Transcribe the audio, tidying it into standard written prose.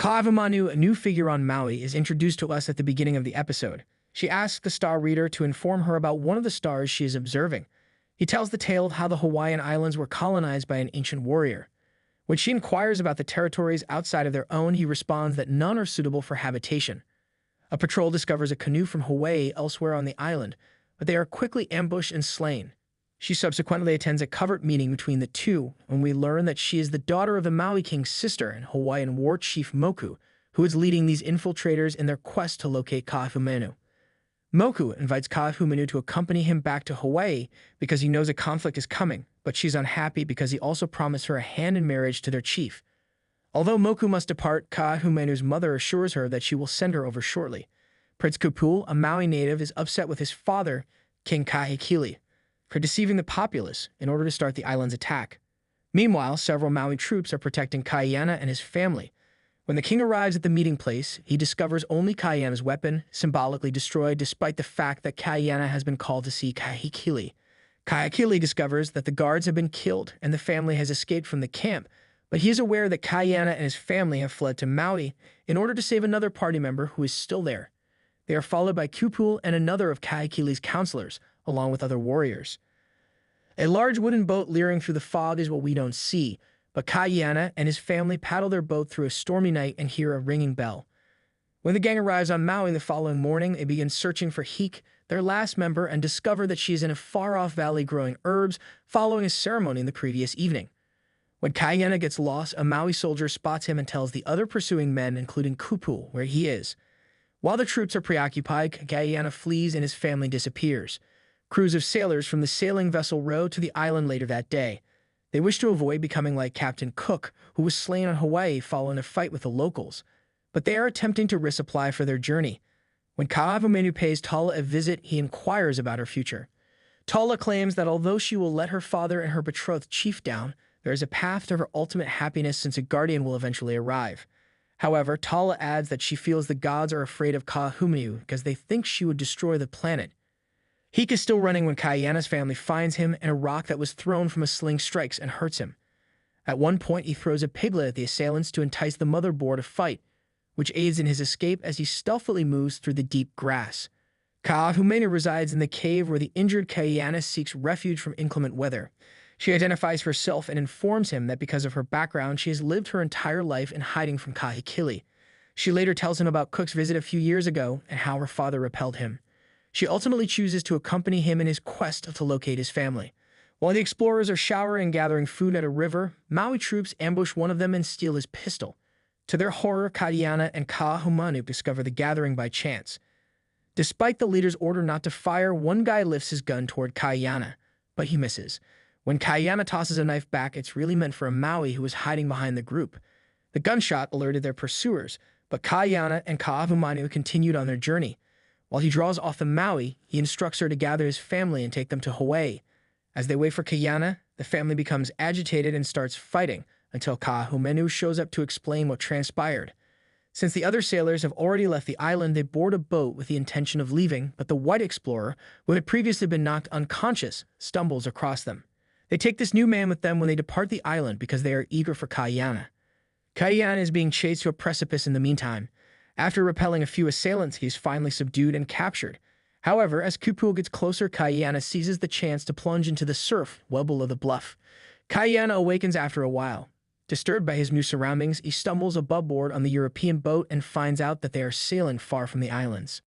Ka'ahumanu, a new figure on Maui, is introduced to us at the beginning of the episode. She asks the star reader to inform her about one of the stars she is observing. He tells the tale of how the Hawaiian Islands were colonized by an ancient warrior. When she inquires about the territories outside of their own, he responds that none are suitable for habitation. A patrol discovers a canoe from Hawaii elsewhere on the island, but they are quickly ambushed and slain. She subsequently attends a covert meeting between the two, and we learn that she is the daughter of the Maui King's sister and Hawaiian war chief Moku, who is leading these infiltrators in their quest to locate Ka'ahumanu. Moku invites Ka'ahumanu to accompany him back to Hawaii because he knows a conflict is coming, but she's unhappy because he also promised her a hand in marriage to their chief. Although Moku must depart, Ka'ahumanu's mother assures her that she will send her over shortly. Prince Kupul, a Maui native, is upset with his father, King Kahekili, for deceiving the populace in order to start the island's attack. Meanwhile, several Maui troops are protecting Kaiana and his family. When the king arrives at the meeting place, he discovers only Kaiana's weapon, symbolically destroyed despite the fact that Kaiana has been called to see Kahekili. Kahekili discovers that the guards have been killed and the family has escaped from the camp, but he is aware that Kaiana and his family have fled to Maui in order to save another party member who is still there. They are followed by Kupul and another of Kahekili's counselors, along with other warriors. A large wooden boat leering through the fog is what we don't see, but Kaiana and his family paddle their boat through a stormy night and hear a ringing bell. When the gang arrives on Maui the following morning, they begin searching for Hik, their last member, and discover that she is in a far-off valley growing herbs following a ceremony in the previous evening. When Kaiana gets lost, a Maui soldier spots him and tells the other pursuing men, including Kupul, where he is. While the troops are preoccupied, Kaiana flees and his family disappears. Crews of sailors from the sailing vessel row to the island later that day. They wish to avoid becoming like Captain Cook, who was slain on Hawaii following a fight with the locals, but they are attempting to resupply for their journey. When Ka'ahumanu pays Tala a visit, he inquires about her future. Tala claims that although she will let her father and her betrothed chief down, there is a path to her ultimate happiness since a guardian will eventually arrive. However, Tala adds that she feels the gods are afraid of Ka'ahumanu because they think she would destroy the planet. Hik is still running when Kaiana's family finds him, and a rock that was thrown from a sling strikes and hurts him. At one point, he throws a piglet at the assailants to entice the mother boar to fight, which aids in his escape as he stealthily moves through the deep grass. Ka'ahumanu resides in the cave where the injured Kaiana seeks refuge from inclement weather. She identifies herself and informs him that because of her background, she has lived her entire life in hiding from Kahekili. She later tells him about Cook's visit a few years ago and how her father repelled him. She ultimately chooses to accompany him in his quest to locate his family. While the explorers are showering and gathering food at a river, Maui troops ambush one of them and steal his pistol. To their horror, Kaiana and Ka'ahumanu discover the gathering by chance. Despite the leader's order not to fire, one guy lifts his gun toward Kaiana, but he misses. When Kaiana tosses a knife back, it's really meant for a Maui who was hiding behind the group. The gunshot alerted their pursuers, but Kaiana and Ka'ahumanu continued on their journey. While he draws off the Maui, he instructs her to gather his family and take them to Hawaii. As they wait for Kaiana, the family becomes agitated and starts fighting until Ka'ahumanu shows up to explain what transpired. Since the other sailors have already left the island, they board a boat with the intention of leaving, but the white explorer, who had previously been knocked unconscious, stumbles across them. They take this new man with them when they depart the island because they are eager for Kaiana. Kaiana is being chased to a precipice in the meantime. After repelling a few assailants, he is finally subdued and captured. However, as Kupul gets closer, Kaiana seizes the chance to plunge into the surf well below the bluff. Kaiana awakens after a while. Disturbed by his new surroundings, he stumbles above board on the European boat and finds out that they are sailing far from the islands.